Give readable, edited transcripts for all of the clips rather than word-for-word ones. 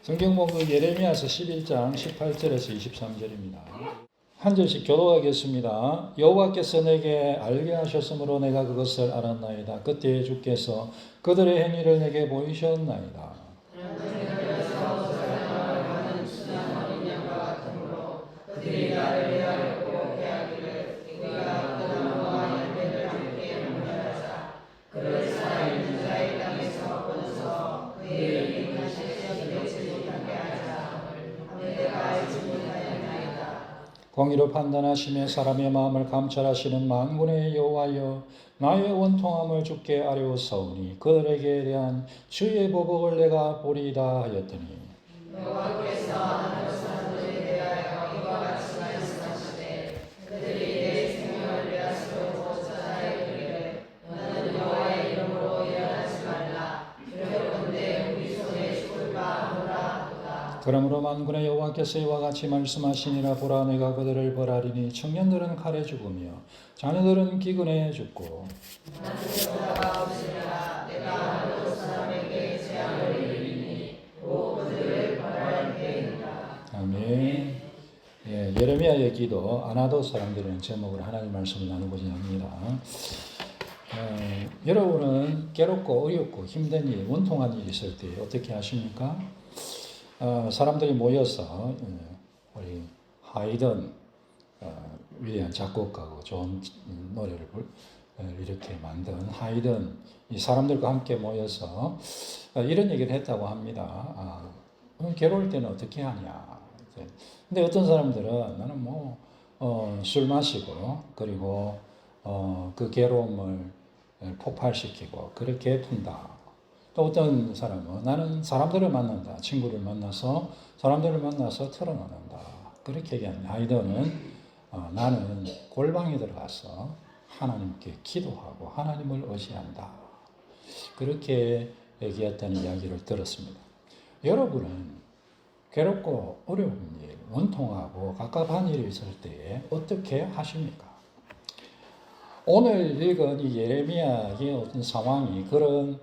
성경 본문 예레미야서 11장 18절에서 23절입니다. 한 절씩 교독하겠습니다. 여호와께서 내게 알게 하셨으므로 내가 그것을 알았나이다. 그때 주께서 그들의 행위를 내게 보이셨나이다. 그들이 나를 헤아렸고 헤아리를 네가 그 나무와 열매를 함께 분별하자. 그를 살아있는 자의 땅에서 끊어서 그의 있는 실시에 되지 못하게 하자. 내가 알지 못하였나이다. 공의로 판단하시며 사람의 마음을 감찰하시는 만군의 여호와여, 나의 원통함을 주께 아뢰었사오니 그들에게 대한 주의 보복을 내가 보리이다 하였더니, 여호와께서 하나님 사람들에 대하여 이와 같이 말씀하시되 그들이 내 생명을 빼앗으려고 찾아야 이르되 너는 여호와의 이름으로 일어나지 말라. 두렵건대 우리 손에 죽을까 하노라 하도다. 그러므로 만군의 여호와께서 이와 같이 말씀하시니라. 보라, 내가 그들을 벌하리니 청년들은 칼에 죽으며 자녀들은 기근에 죽고 나는 없으리라. 내가 하도 사람에게 재앙을 이르리니 곧 그들을 벌할 때이니라. 아멘. 예레미야의 기도 아나도 사람들이라는 제목으로 하나님 말씀을 나누고자 합니다. 여러분은 괴롭고 어렵고 힘든 일, 원통한 일이 있을 때 어떻게 하십니까? 사람들이 모여서 우리 하이든 위대한 작곡가고 좋은 노래를 이렇게 만든 하이든 이 사람들과 함께 모여서 이런 얘기를 했다고 합니다. 괴로울 때는 어떻게 하냐. 근데 어떤 사람들은 나는 술 마시고 그리고 그 괴로움을 폭발시키고 그렇게 푼다. 또 어떤 사람은 나는 사람들을 만난다. 친구를 만나서 사람들을 만나서 털어놓는다. 그렇게 얘기합니다. 하이든은 나는 골방에 들어가서 하나님께 기도하고 하나님을 의지한다. 그렇게 얘기했다는 이야기를 들었습니다. 여러분은 괴롭고 어려운 일, 원통하고 갑갑한 일이 있을 때에 어떻게 하십니까? 오늘 읽은 이 예레미야의 어떤 상황이 그런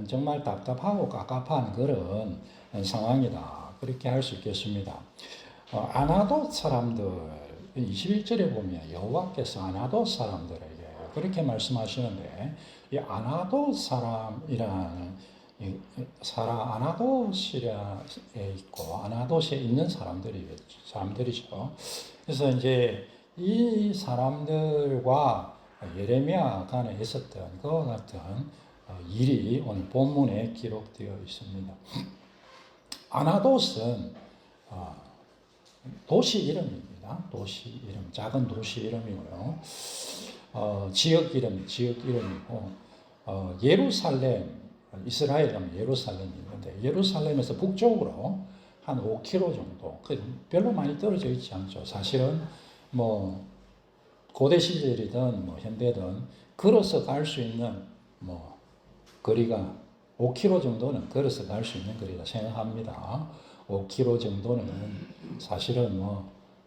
정말 답답하고 갑갑한 그런 상황이다. 그렇게 할 수 있겠습니다. 아나돗 사람들 21절에 보면 여호와께서 아나돗 사람들에게 그렇게 말씀하시는데 이 아나돗 사람이라는 아나돗에 있고 아나돗에 있는 사람들이죠. 그래서 이제 이 사람들과 예레미야 간에 있었던 그와 같은 일이 오늘 본문에 기록되어 있습니다. 아나돗은 도시 이름입니다. 도시 이름, 작은 도시 이름이고요. 지역 이름이고 예루살렘, 이스라엘 가면 예루살렘이 있는데 예루살렘에서 북쪽으로 한 5km 정도, 별로 많이 떨어져 있지 않죠. 사실은 고대 시절이든 현대든 걸어서 갈 수 있는 거리가 5km 정도는 걸어서 갈 수 있는 거리다 생각합니다. 5km 정도는 사실은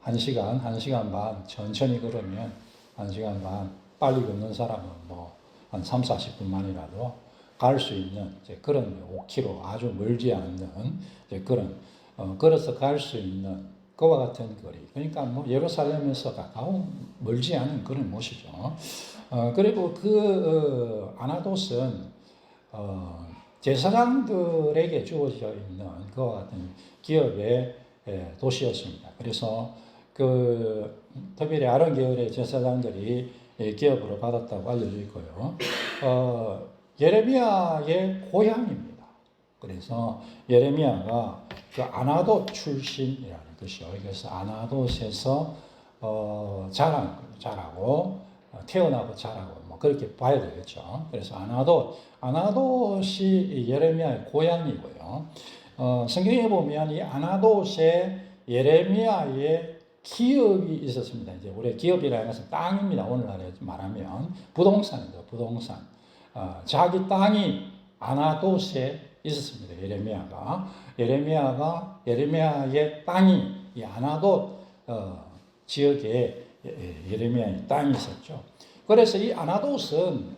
1시간 반 천천히 걸으면 1시간 반, 빨리 걷는 사람은 한 3, 40분만이라도 갈 수 있는 그런 5km 아주 멀지 않는 그런 걸어서 갈 수 있는 그와 같은 거리. 그러니까 예루살렘에서 멀지 않은 그런 곳이죠. 그리고 아나돗은 제사장들에게 주어져 있는 그와 같은 기업의 도시였습니다. 그래서 특별히 아론 계열의 제사장들이 기업으로 받았다고 알려져 있고요. 예레미야의 고향입니다. 그래서 예레미야가 그 아나돗 출신이라는 것이요. 그래서 아나돗에서 자라고 태어나고 자라고 그렇게 봐야 되겠죠. 그래서 아나돗이 예레미야의 고향이고요. 성경에 보면 이 아나돗에 예레미야의 기업이 있었습니다. 이제 우리 기업이라는 것은 땅입니다. 오늘날에 말하면 부동산이죠. 부동산. 자기 땅이 아나돗에 있었습니다. 예레미야의 땅이 이 아나돗 지역에 예레미야의 땅이 있었죠. 그래서 이 아나돗은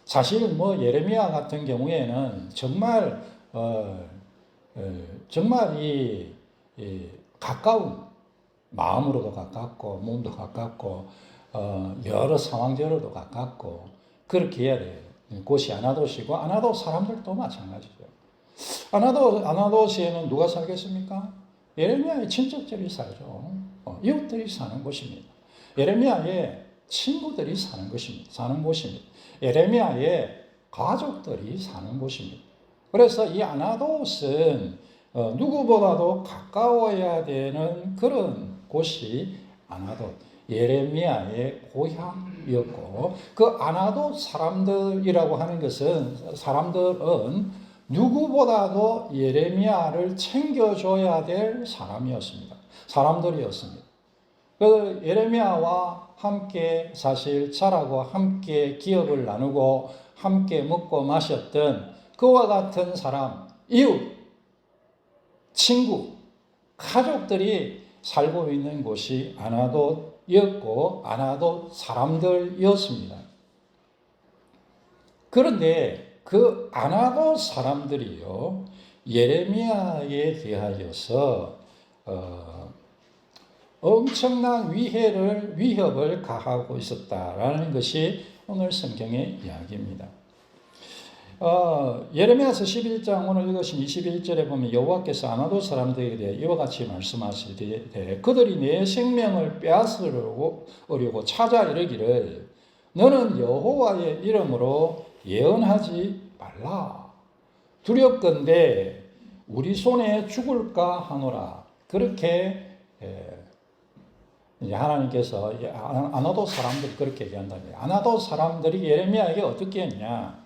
사실은 예레미야 같은 경우에는 정말 정말 가까운 마음으로도 가깝고 몸도 가깝고 여러 상황적으로도 가깝고 그렇게 해야 돼요. 곳이 아나도시고 아나도 사람들도 마찬가지죠. 아나도시에는 누가 살겠습니까? 예레미야의 친척들이 살죠. 이웃들이 사는 곳입니다. 예레미야의 친구들이 사는 곳입니다. 예레미야의 가족들이 사는 곳입니다. 그래서 이 아나도스는 누구보다도 가까워야 되는 그런 곳이 아나도 예레미야의 고향이었고 그 아나도 사람들이라고 하는 것은 사람들은 누구보다도 예레미야를 챙겨줘야 될 사람들이었습니다. 그 예레미야와 함께 사실 자라고 함께 기업을 나누고 함께 먹고 마셨던 그와 같은 사람, 이웃, 친구, 가족들이 살고 있는 곳이 아나도였고 아나도 사람들이었습니다. 그런데 그 아나도 사람들이요 예레미야에 대하여서 엄청난 위협을 가하고 있었다라는 것이 오늘 성경의 이야기입니다. 예레미야서 11장 오늘 읽으신 21절에 보면 여호와께서 아나도 사람들에게 대해 이와 같이 말씀하시되 그들이 내 생명을 빼앗으려고 찾아 이르기를 너는 여호와의 이름으로 예언하지 말라. 두렵건대 우리 손에 죽을까 하노라. 그렇게 하나님께서 아나도 사람들이 그렇게 얘기한다면 아나도 사람들이 예레미야에게 어떻게 했냐?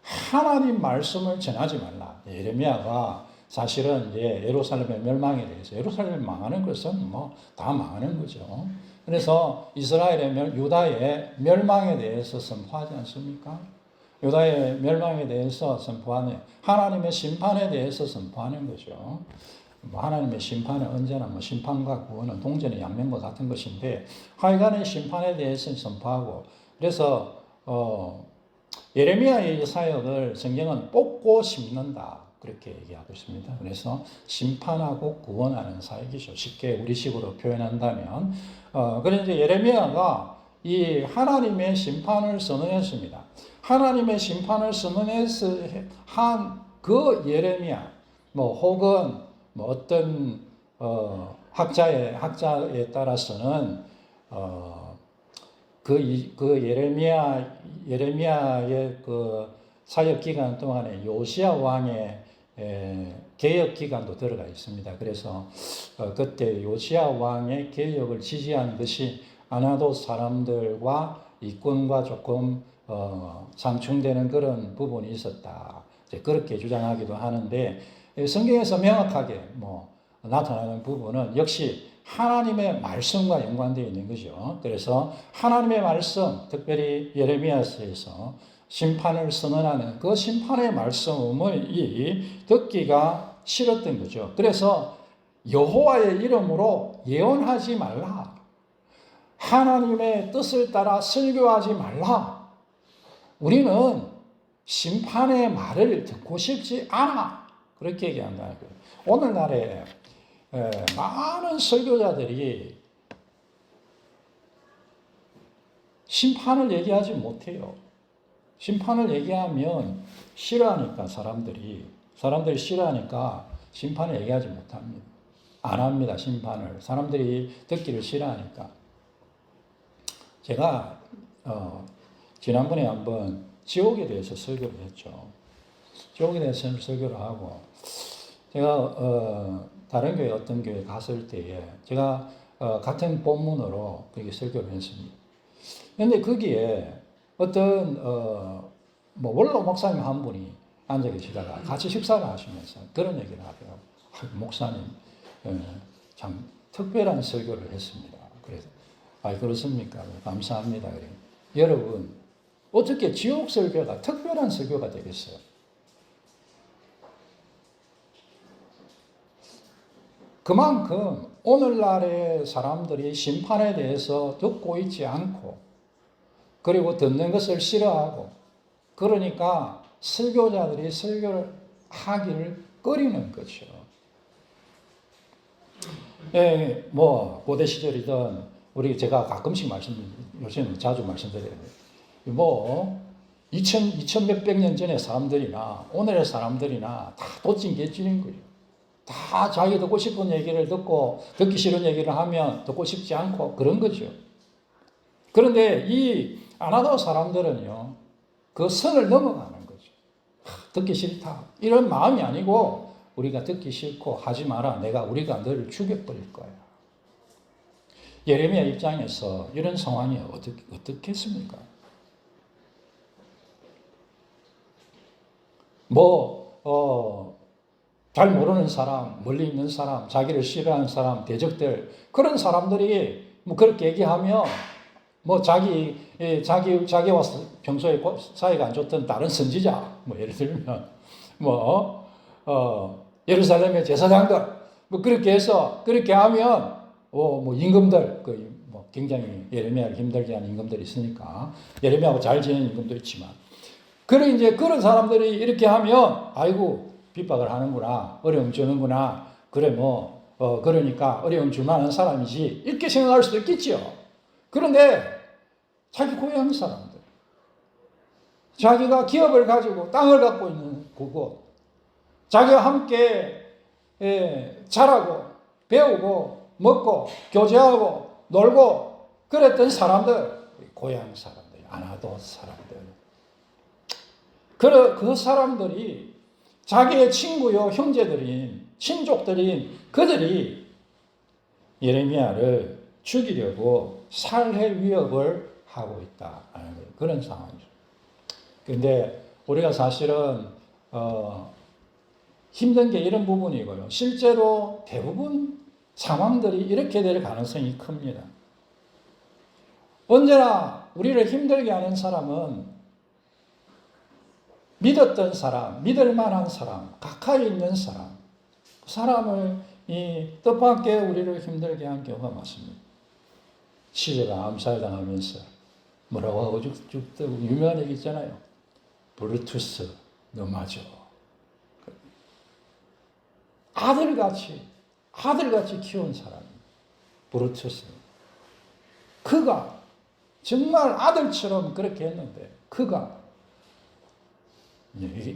하나님 말씀을 전하지 말라. 예레미야가 사실은 예루살렘의 멸망에 대해서 예루살렘이 망하는 것은 다 망하는 거죠. 그래서 유다의 멸망에 대해서 선포하지 않습니까? 유다의 멸망에 대해서 선포하는 하나님의 심판에 대해서 선포하는 거죠. 하나님의 심판은 언제나 심판과 구원은 동전의 양면과 같은 것인데 하여간의 심판에 대해서 선포하고 그래서 예레미야의 사역을 성경은 뽑고 심는다 그렇게 얘기하고 있습니다. 그래서 심판하고 구원하는 사역이죠. 쉽게 우리식으로 표현한다면 그래서 예레미야가 이 하나님의 심판을 선언했습니다. 하나님의 심판을 선언해서 한 그 예레미야 혹은 어떤 학자에 따라서는 그 예레미야의 그 사역 기간 동안에 요시야 왕의 개혁 기간도 들어가 있습니다. 그래서 그때 요시야 왕의 개혁을 지지한 것이 아나도 사람들과 이권과 조금 상충되는 그런 부분이 있었다. 그렇게 주장하기도 하는데 성경에서 명확하게 나타나는 부분은 역시 하나님의 말씀과 연관되어 있는 거죠. 그래서 하나님의 말씀, 특별히 예레미야서에서 심판을 선언하는 그 심판의 말씀을 듣기가 싫었던 거죠. 그래서 여호와의 이름으로 예언하지 말라. 하나님의 뜻을 따라 설교하지 말라. 우리는 심판의 말을 듣고 싶지 않아. 그렇게 얘기한다는 거예요. 오늘날에 많은 설교자들이 심판을 얘기하지 못해요. 심판을 얘기하면 싫어하니까 사람들이 싫어하니까 심판을 얘기하지 못합니다. 안 합니다. 심판을. 사람들이 듣기를 싫어하니까. 제가 지난번에 한번 지옥에 대해서 설교를 했죠. 지옥에 대해서 설교를 하고 제가 다른 교회 어떤 교회 갔을 때에 제가 같은 본문으로 그렇게 설교를 했습니다. 그런데 거기에 어떤 원로 목사님 한 분이 앉아 계시다가 같이 식사를 하시면서 그런 얘기를 하더라고요. 목사님 참 특별한 설교를 했습니다. 그래서 그렇습니까? 감사합니다. 그래요. 여러분 어떻게 지옥 설교가 특별한 설교가 되겠어요? 그만큼 오늘날의 사람들이 심판에 대해서 듣고 있지 않고 그리고 듣는 것을 싫어하고 그러니까 설교자들이 설교를 하기를 꺼리는 거죠. 예, 뭐 고대 시절이든 제가 가끔씩 요새는 자주 말씀드려요. 뭐 2000 몇백 년 전의 사람들이나 오늘의 사람들이나 다 도찐개찐인 거예요. 다 자기 듣고 싶은 얘기를 듣기 싫은 얘기를 하면 듣고 싶지 않고 그런 거죠. 그런데 이 아나도 사람들은요, 그 선을 넘어가는 거죠. 듣기 싫다. 이런 마음이 아니고, 우리가 듣기 싫고 하지 마라. 우리가 너를 죽여버릴 거야. 예레미야 입장에서 이런 상황이 어떻겠습니까? 잘 모르는 사람, 멀리 있는 사람, 자기를 싫어하는 사람, 대적들, 그런 사람들이 그렇게 얘기하면 자기와 평소에 사이가 안 좋던 다른 선지자, 예를 들면, 예루살렘의 제사장들, 그렇게 해서, 그렇게 하면, 임금들, 굉장히 예레미야를 힘들게 하는 임금들이 있으니까, 예레미야하고 잘 지내는 임금도 있지만, 그런 사람들이 이렇게 하면, 아이고, 핍박을 하는구나, 어려움 주는구나, 그러니까 어려움 줄 만한 사람이지, 이렇게 생각할 수도 있겠죠. 그런데, 자기 고향 사람들, 자기가 기업을 가지고 땅을 갖고 있는 그곳, 자기와 함께 자라고 배우고 먹고 교제하고 놀고 그랬던 사람들, 고향 사람들, 아나도 사람들, 그 사람들이 자기의 친구요 형제들인 친족들인 그들이 예레미야를 죽이려고 살해 위협을 하고 있다. 그런 상황이죠. 그런데 우리가 사실은 힘든 게 이런 부분이고요. 실제로 대부분 상황들이 이렇게 될 가능성이 큽니다. 언제나 우리를 힘들게 하는 사람은 믿었던 사람, 믿을 만한 사람, 가까이 있는 사람, 그 사람을 뜻밖의 우리를 힘들게 한 경우가 많습니다. 시제가 암살당하면서 뭐라고 하고 죽다고 유명한 얘기 있잖아요. 브루투스, 너 맞아. 아들같이 키운 사람, 브루투스. 그가 정말 아들처럼 그렇게 했는데,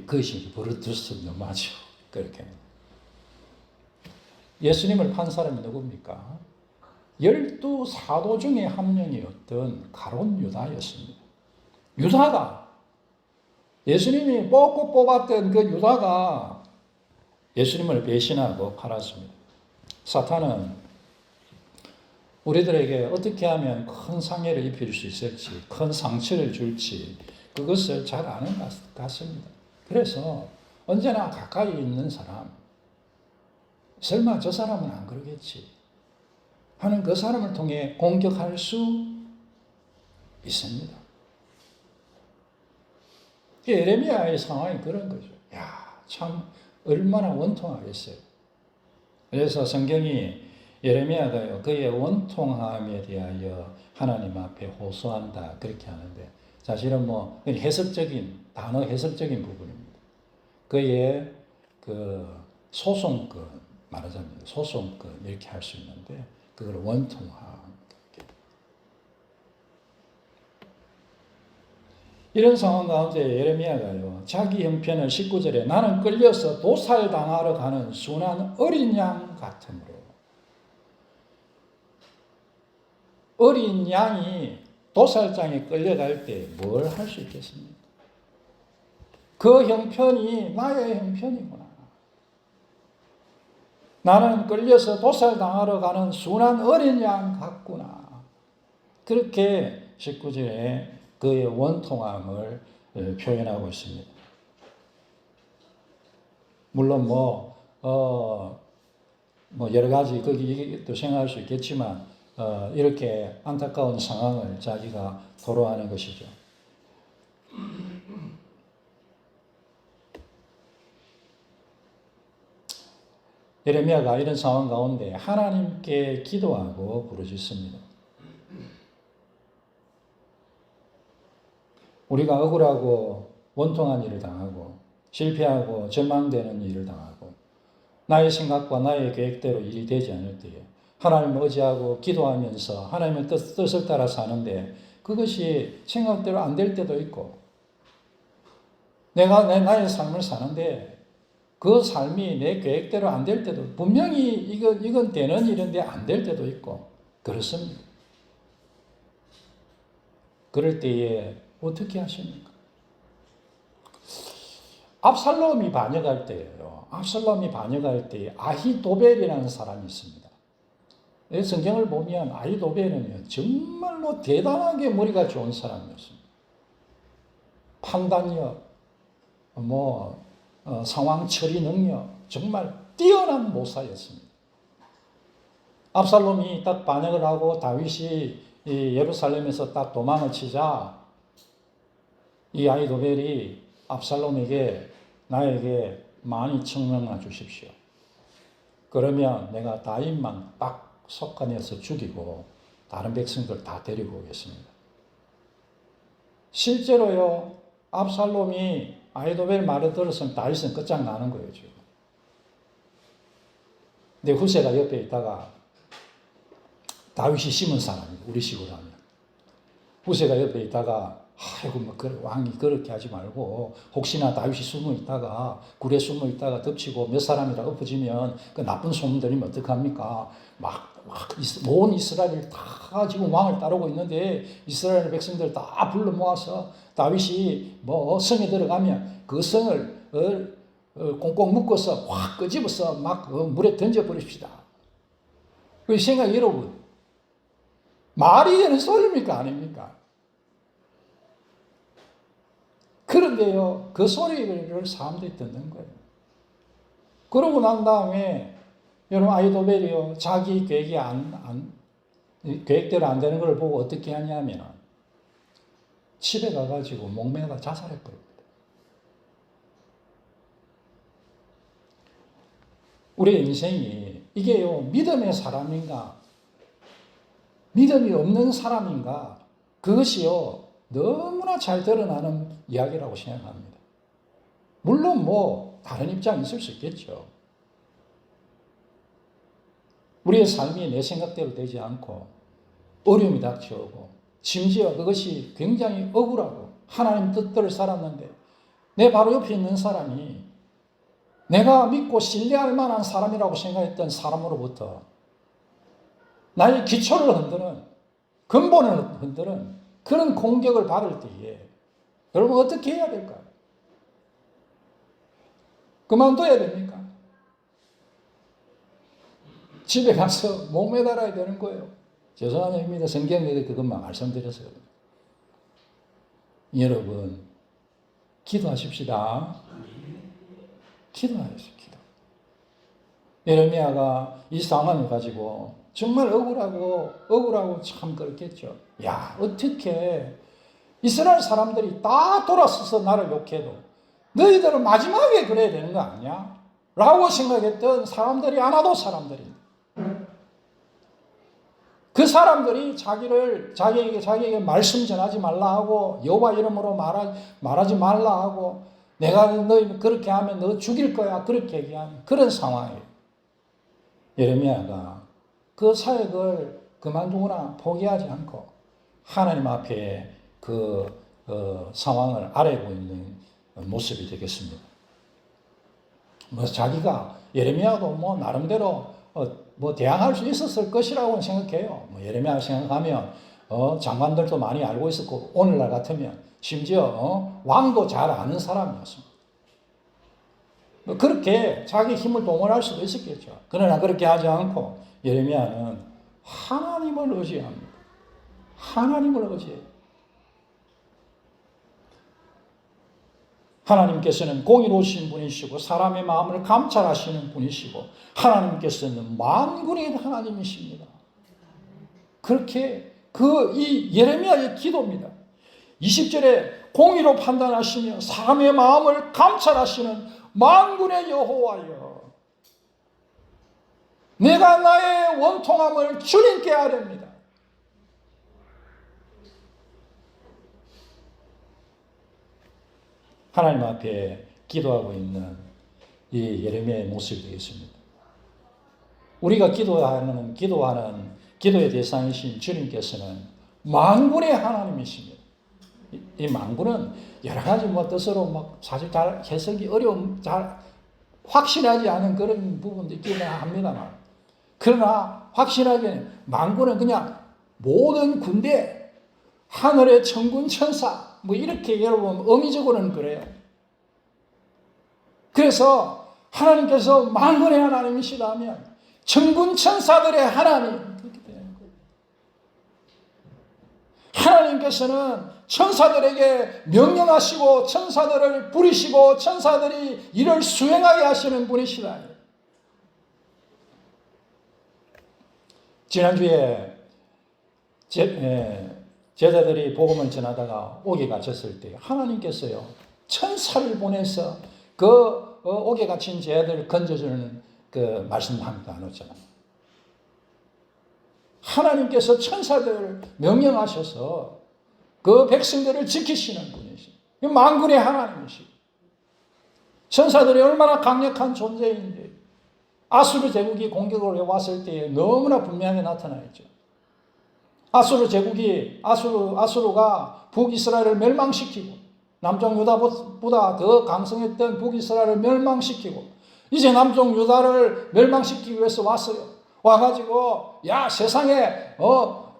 그것이 브루투스, 너 맞아. 그렇게. 예수님을 판 사람이 누굽니까? 12사도 중에 한 명이었던 가룟 유다였습니다. 유다가, 예수님이 뽑고 뽑았던 그 유다가 예수님을 배신하고 팔았습니다. 사탄은 우리들에게 어떻게 하면 큰 상해를 입힐 수 있을지, 큰 상처를 줄지, 그것을 잘 아는 것 같습니다. 그래서 언제나 가까이 있는 사람, 설마 저 사람은 안 그러겠지 하는 그 사람을 통해 공격할 수 있습니다. 예레미야의 상황이 그런 거죠. 참 얼마나 원통하겠어요. 그래서 성경이 예레미야가요, 그의 원통함에 대하여 하나님 앞에 호소한다 그렇게 하는데, 사실은 단어 해석적인 부분입니다. 그의 소송권, 말하자면 소송권 이렇게 할 수 있는데, 그걸 원통함. 이런 상황 가운데 예레미야가요, 자기 형편을 19절에 나는 끌려서 도살당하러 가는 순한 어린 양 같으므로. 어린 양이 도살장에 끌려갈 때 뭘 할 수 있겠습니까? 그 형편이 나의 형편이구나. 나는 끌려서 도살당하러 가는 순한 어린 양 같구나. 그렇게 19절에 그의 원통함을 표현하고 있습니다. 물론 여러 가지 거기 또 생각할 수 있겠지만 이렇게 안타까운 상황을 자기가 토로하는 것이죠. 예레미야가 이런 상황 가운데 하나님께 기도하고 부르짖습니다. 우리가 억울하고 원통한 일을 당하고 실패하고 절망되는 일을 당하고 나의 생각과 나의 계획대로 일이 되지 않을 때에 하나님을 의지하고 기도하면서 하나님의 뜻을 따라 사는데 그것이 생각대로 안 될 때도 있고 내가 나의 삶을 사는데 그 삶이 내 계획대로 안 될 때도 분명히 이건 되는 일인데 안 될 때도 있고 그렇습니다. 그럴 때에 어떻게 하십니까? 압살롬이 반역할 때예요. 압살롬이 반역할 때에 아히도벨이라는 사람이 있습니다. 성경을 보면 아히도벨은 정말로 대단하게 머리가 좋은 사람이었습니다. 판단력, 상황 처리 능력, 정말 뛰어난 모사였습니다. 압살롬이 딱 반역을 하고 다윗이 예루살렘에서 딱 도망을 치자 이 아히도벨이 압살롬에게 나에게 12,000명만 주십시오. 그러면 내가 다윗만 딱 속아내서 죽이고 다른 백성들 다 데리고 오겠습니다. 실제로요, 압살롬이 아히도벨 말을 들었으면 다윗은 끝장나는 거예요, 지금. 근데 후세가 옆에 있다가 다윗이 심은 사람이고 우리 식으로 하면 후세가 옆에 있다가 아이고 왕이 그렇게 하지 말고 혹시나 다윗이 숨어 있다가 굴에 숨어 있다가 덮치고 몇 사람이라 엎어지면 그 나쁜 소문 들리면 어떡합니까? 온 이스라엘 다 지금 왕을 따르고 있는데 이스라엘 백성들 다 불러 모아서 다윗이 성에 들어가면 그 성을 꽁꽁 묶어서 확 끄집어서 물에 던져 버립시다. 그 생각 여러분 말이 되는 소리입니까 아닙니까? 그런데요, 그 소리를 사람들이 듣는 거예요. 그러고 난 다음에, 여러분, 아히도벨이요, 자기 계획대로 안 되는 걸 보고 어떻게 하냐면, 집에 가가지고 목매다 자살해버립니다. 우리의 인생이, 이게요, 믿음의 사람인가, 믿음이 없는 사람인가, 그것이요, 너무나 잘 드러나는 이야기라고 생각합니다. 물론 다른 입장이 있을 수 있겠죠. 우리의 삶이 내 생각대로 되지 않고 어려움이 닥쳐오고 심지어 그것이 굉장히 억울하고 하나님 뜻대로 살았는데 내 바로 옆에 있는 사람이 내가 믿고 신뢰할 만한 사람이라고 생각했던 사람으로부터 나의 기초를 흔드는 근본을 흔드는 그런 공격을 받을 때에 여러분 어떻게 해야 될까요? 그만둬야 됩니까? 집에 가서 목매달아야 되는 거예요. 죄송한 얘기입니다. 성경에 그것만 말씀드렸어요. 여러분 기도하십시다. 기도하십시오. 기도. 예레미야가 이 상황을 가지고 정말 억울하고 참 그렇겠죠. 야, 어떻게 이스라엘 사람들이 다 돌아서서 나를 욕해도 너희들은 마지막에 그래야 되는 거 아니야? 라고 생각했던 사람들이 하나도 사람들입니다. 그 사람들이 자기에게 말씀 전하지 말라 하고 여호와 이름으로 말하지 말라 하고 내가 너희 그렇게 하면 너 죽일 거야 그렇게 얘기하는 그런 상황이에요. 예레미야가 그 사역을 그만두거나 포기하지 않고 하나님 앞에 그 상황을 아뢰고 있는 모습이 되겠습니다. 자기가 예레미야도 나름대로 대항할 수 있었을 것이라고 생각해요. 예레미야 생각하면 장관들도 많이 알고 있었고 오늘날 같으면 심지어 왕도 잘 아는 사람이었습니다. 그렇게 자기 힘을 동원할 수도 있었겠죠. 그러나 그렇게 하지 않고 예레미야는 하나님을 의지합니다. 하나님을 의지해요. 하나님께서는 공의로우신 분이시고 사람의 마음을 감찰하시는 분이시고 하나님께서는 만군의 하나님이십니다. 그렇게 이 예레미야의 기도입니다. 20절에 공의로 판단하시며 사람의 마음을 감찰하시는 만군의 여호와여 내가 나의 원통함을 주님께 아뢰옵니다. 하나님 앞에 기도하고 있는 이 예레미야의 모습이 되겠습니다. 우리가 기도의 대상이신 주님께서는 만군의 하나님이십니다. 이 만군은 여러 가지 뜻으로 사실 잘 해석이 잘 확실하지 않은 그런 부분도 있기는 합니다만, 그러나 확실하게 만군은 그냥 모든 군대, 하늘의 천군 천사, 이렇게 여러분 의미적으로는 그래요. 그래서 하나님께서 만군의 하나님이시라면 천군 천사들의 하나님, 그렇게 되는 거예요. 하나님께서는 천사들에게 명령하시고 천사들을 부리시고 천사들이 일을 수행하게 하시는 분이시다. 지난주에 제자들이 복음을 전하다가 옥에 갇혔을 때 하나님께서요 천사를 보내서 그 옥에 갇힌 제자들을 건져주는 그 말씀 한번 나눴잖아요. 하나님께서 천사들을 명령하셔서 그 백성들을 지키시는 분이시죠. 만군의 하나님이시죠. 천사들이 얼마나 강력한 존재인데 아수르 제국이 공격을 해왔을 때 너무나 분명하게 나타나있죠. 아수르가 북이스라엘을 멸망시키고 남쪽 유다보다 더 강성했던 북이스라엘을 멸망시키고 이제 남쪽 유다를 멸망시키기 위해서 왔어요. 와가지고 야 세상에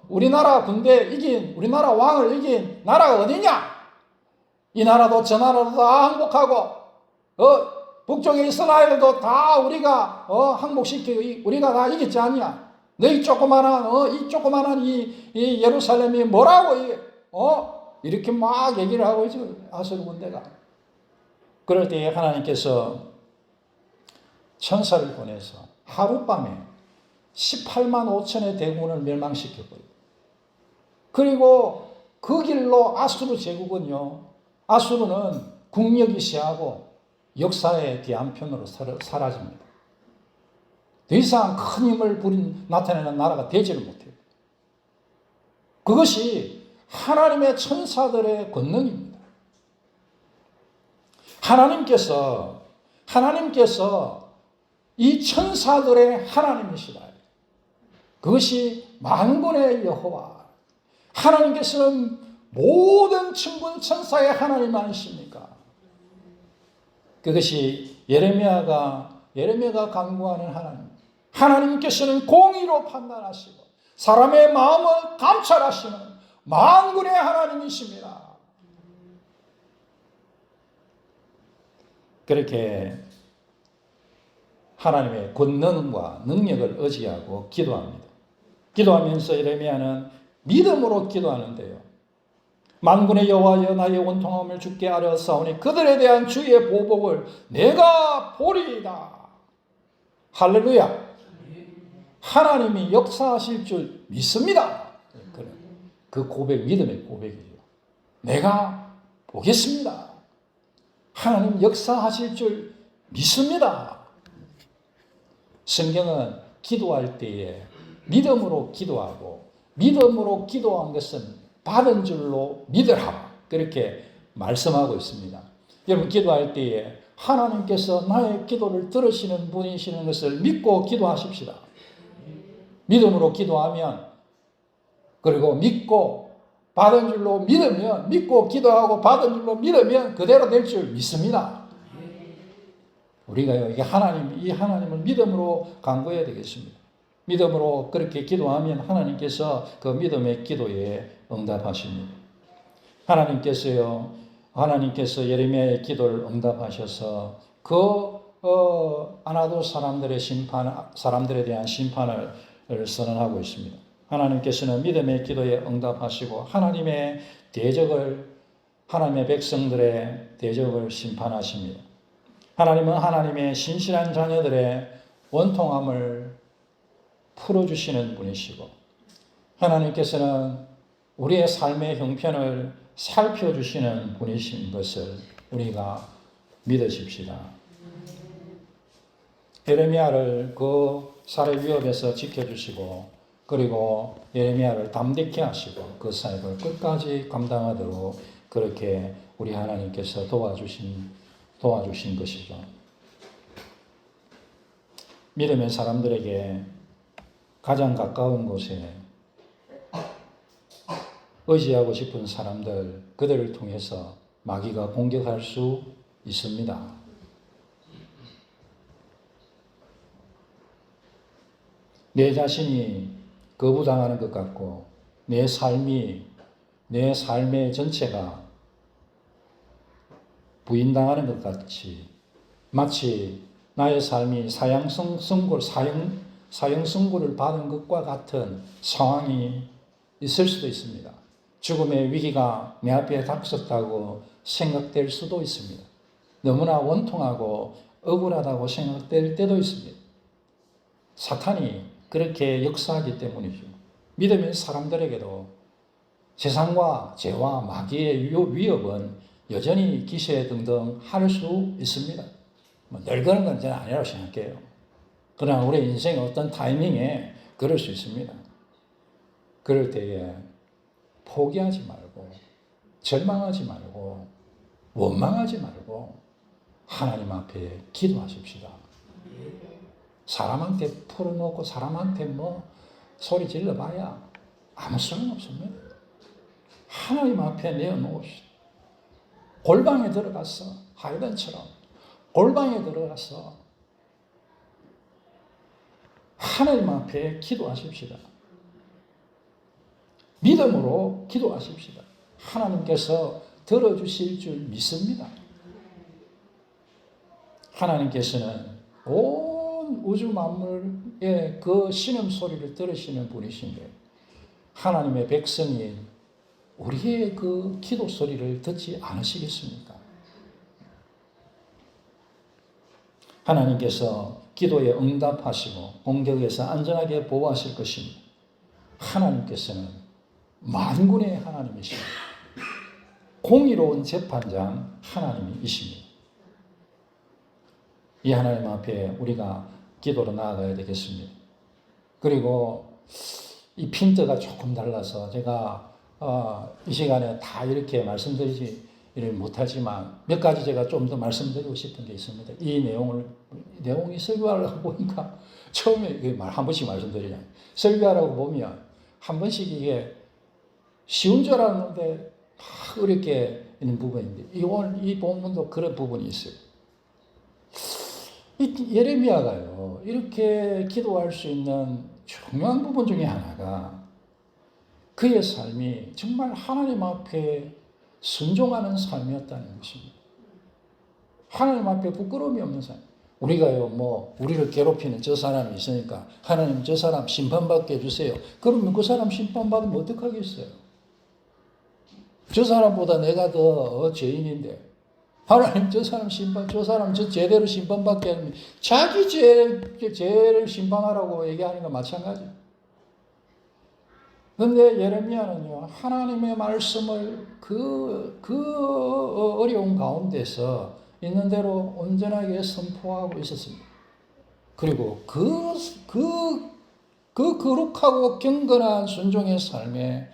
우리나라 군대 이긴 우리나라 왕을 이긴 나라가 어디냐? 이 나라도 저 나라도 다 항복하고 북쪽의 이스라엘도 다 우리가 항복시키고 우리가 다 이겼지 않냐? 너희 조그만한 이 예루살렘이 뭐라고 이렇게 막 얘기를 하고 있죠. 아수르 군대가. 그럴 때 하나님께서 천사를 보내서 하룻밤에 18만 5천의 대군을 멸망시켜버려요. 그리고 그 길로 아수르 제국은요, 아수르는 국력이 세하고 역사의 뒤안편으로 사라집니다. 더 이상 큰 힘을 나타내는 나라가 되지를 못해요. 그것이 하나님의 천사들의 권능입니다. 하나님께서 이 천사들의 하나님이시다. 그것이 만군의 여호와. 하나님께서는 모든 천군 천사의 하나님 아니십니까? 그것이 예레미야가 강구하는 하나님. 하나님께서는 공의로 판단하시고 사람의 마음을 감찰하시는 만군의 하나님이십니다. 그렇게 하나님의 권능과 능력을 의지하고 기도합니다. 기도하면서 예레미야는 믿음으로 기도하는데요. 만군의 여호와여 나의 원통함을 주께 아뢰었사오니 그들에 대한 주의 보복을 내가 보리이다. 할렐루야. 하나님이 역사하실 줄 믿습니다. 그 고백, 믿음의 고백이죠. 내가 보겠습니다. 하나님 역사하실 줄 믿습니다. 성경은 기도할 때에 믿음으로 기도하고 믿음으로 기도한 것은 받은 줄로 믿으라. 그렇게 말씀하고 있습니다. 여러분 기도할 때에 하나님께서 나의 기도를 들으시는 분이시는 것을 믿고 기도하십시다. 믿음으로 기도하면 그리고 믿고 받은 줄로 믿으면 믿고 기도하고 받은 줄로 믿으면 그대로 될 줄 믿습니다. 우리가 이 하나님을 믿음으로 간구해야 되겠습니다. 믿음으로 그렇게 기도하면 하나님께서 그 믿음의 기도에 응답하십니다. 하나님께서 예레미야의 기도를 응답하셔서 아나도 사람들에 대한 심판을 선언하고 있습니다. 하나님께서는 믿음의 기도에 응답하시고 하나님의 백성들의 대적을 심판하십니다. 하나님은 하나님의 신실한 자녀들의 원통함을 풀어주시는 분이시고 하나님께서는 우리의 삶의 형편을 살펴주시는 분이신 것을 우리가 믿으십시다. 예레미야를 그 살해 위협에서 지켜주시고 그리고 예레미야를 담대케 하시고 그 사역을 끝까지 감당하도록 그렇게 우리 하나님께서 도와주신 것이죠. 믿음의 사람들에게 가장 가까운 곳에 의지하고 싶은 사람들, 그들을 통해서 마귀가 공격할 수 있습니다. 내 자신이 거부당하는 것 같고 내 삶의 전체가 부인당하는 것 같이 마치 나의 삶이 사형 선고를 받은 것과 같은 상황이 있을 수도 있습니다. 죽음의 위기가 내 앞에 닥쳤다고 생각될 수도 있습니다. 너무나 원통하고 억울하다고 생각될 때도 있습니다. 사탄이 그렇게 역사하기 때문이죠. 믿음의 사람들에게도 세상과 죄와 마귀의 위협은 여전히 기세등등할 수 있습니다. 늘 그런 건 저는 아니라고 생각해요. 그러나 우리 인생의 어떤 타이밍에 그럴 수 있습니다. 그럴 때에 포기하지 말고 절망하지 말고 원망하지 말고 하나님 앞에 기도하십시다. 사람한테 풀어놓고 사람한테 소리 질러봐야 아무 소용 없습니다. 하나님 앞에 내어놓으시다. 골방에 들어가서 하이든처럼 골방에 들어가서 하나님 앞에 기도하십시다. 믿음으로 기도하십시다. 하나님께서 들어주실 줄 믿습니다. 하나님께서는 온 우주 만물의 그 신음소리를 들으시는 분이신데 하나님의 백성인 우리의 그 기도 소리를 듣지 않으시겠습니까? 하나님께서 기도에 응답하시고 공격에서 안전하게 보호하실 것입니다. 하나님께서는 만군의 하나님이십니다. 공의로운 재판장 하나님이십니다. 이 하나님 앞에 우리가 기도로 나아가야 되겠습니다. 그리고 이 핀트가 조금 달라서 제가 이 시간에 다 이렇게 말씀드리지 못하지만 몇 가지 제가 좀 더 말씀드리고 싶은 게 있습니다. 이 내용이 설교하려고 보니까 처음에 한 번씩 말씀드리잖아요. 설교하라고 보면 한 번씩 이게 쉬운 줄 알았는데 어렵게 있는 부분인데 이 본문도 그런 부분이 있어요. 이 예레미야가요 이렇게 기도할 수 있는 중요한 부분 중에 하나가 그의 삶이 정말 하나님 앞에 순종하는 삶이었다는 것입니다. 하나님 앞에 부끄러움이 없는 삶. 우리가요, 우리를 괴롭히는 저 사람이 있으니까 하나님 저 사람 심판받게 해주세요. 그러면 그 사람 심판받으면 어떡하겠어요? 저 사람보다 내가 더 죄인인데 하나님 저 사람 저 제대로 심판받게 하면 자기 죄를 심판하라고 얘기하는 건 마찬가지예요. 그런데 예레미야는요, 하나님의 말씀을 그 어려운 가운데서 있는 대로 온전하게 선포하고 있었습니다. 그리고 그 거룩하고 경건한 순종의 삶에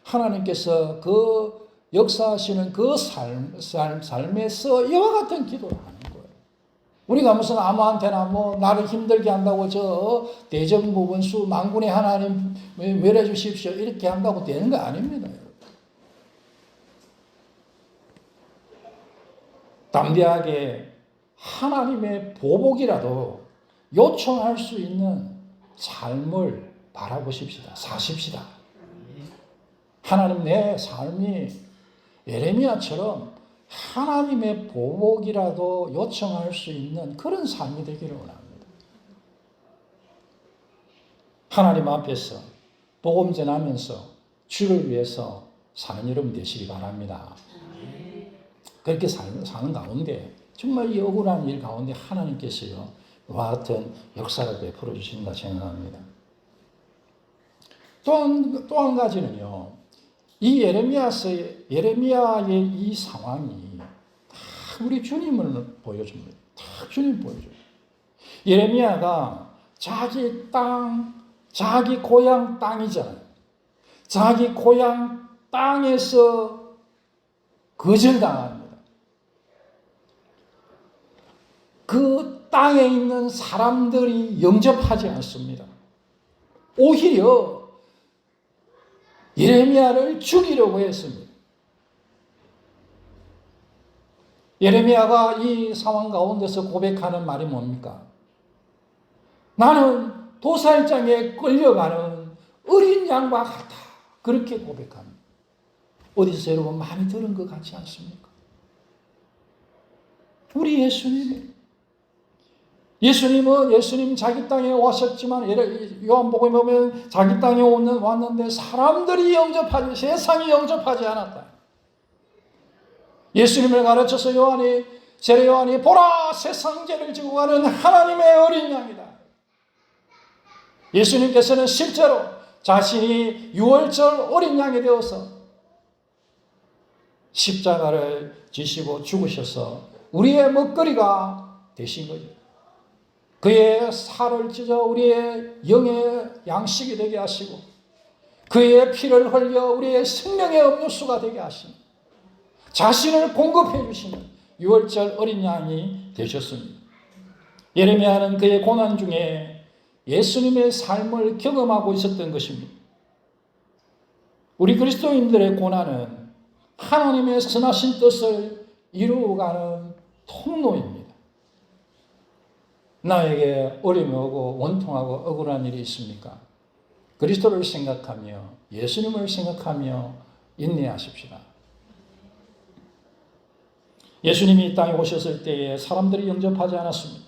하나님께서 그 역사하시는 그 삶에서 이와 같은 기도를 하는 거예요. 우리가 무슨 아무한테나 나를 힘들게 한다고 대정부분수 만군의 하나님 멸해 주십시오 이렇게 한다고 되는 거 아닙니다. 담대하게 하나님의 보복이라도 요청할 수 있는 삶을 바라보십시다. 사십시다. 하나님 내 삶이 예레미야처럼 하나님의 보복이라도 요청할 수 있는 그런 삶이 되기를 원합니다. 하나님 앞에서 복음 전하면서 주를 위해서 사는 여러분 되시기 바랍니다. 그렇게 사는 가운데 정말 이 억울한 일 가운데 하나님께서요 이와 같은 역사를 베풀어 주신다 생각합니다. 또 한 가지는요. 이 예레미야의 이 상황이 다 우리 주님을 보여줍니다. 다 주님 보여줘요. 예레미야가 자기 고향 땅이잖아요. 자기 고향 땅에서 거절당합니다. 그 땅에 있는 사람들이 영접하지 않습니다. 오히려 예레미야를 죽이려고 했습니다. 예레미야가 이 상황 가운데서 고백하는 말이 뭡니까? 나는 도살장에 끌려가는 어린 양과 같다. 그렇게 고백합니다. 어디서 여러분 많이 들은 것 같지 않습니까? 우리 예수님 자기 땅에 오셨지만 요한복음에 보면 자기 땅에 왔는데 사람들이 영접하지, 세상이 영접하지 않았다. 예수님을 가르쳐서 세례 요한이 보라 세상 죄를 지고 가는 하나님의 어린 양이다. 예수님께서는 실제로 자신이 유월절 어린 양이 되어서 십자가를 지시고 죽으셔서 우리의 먹거리가 되신 거죠. 그의 살을 찢어 우리의 영의 양식이 되게 하시고 그의 피를 흘려 우리의 생명의 음료수가 되게 하시고 자신을 공급해 주시는 유월절 어린 양이 되셨습니다. 예레미야는 그의 고난 중에 예수님의 삶을 경험하고 있었던 것입니다. 우리 그리스도인들의 고난은 하나님의 선하신 뜻을 이루어가는 통로입니다. 나에게 어려움이 오고 원통하고 억울한 일이 있습니까? 그리스도를 생각하며 예수님을 생각하며 인내하십시다. 예수님이 이 땅에 오셨을 때에 사람들이 영접하지 않았습니다.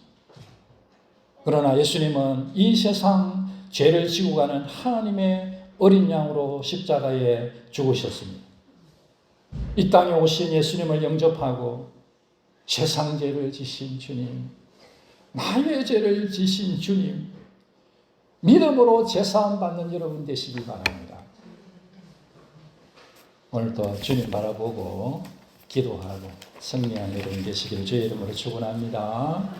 그러나 예수님은 이 세상 죄를 지고 가는 하나님의 어린 양으로 십자가에 죽으셨습니다. 이 땅에 오신 예수님을 영접하고 세상 죄를 지신 주님, 나의 죄를 지신 주님, 믿음으로 제사함 받는 여러분 되시기 바랍니다. 오늘도 주님 바라보고 기도하고 승리한 여러분 되시기를 주의 이름으로 축원합니다.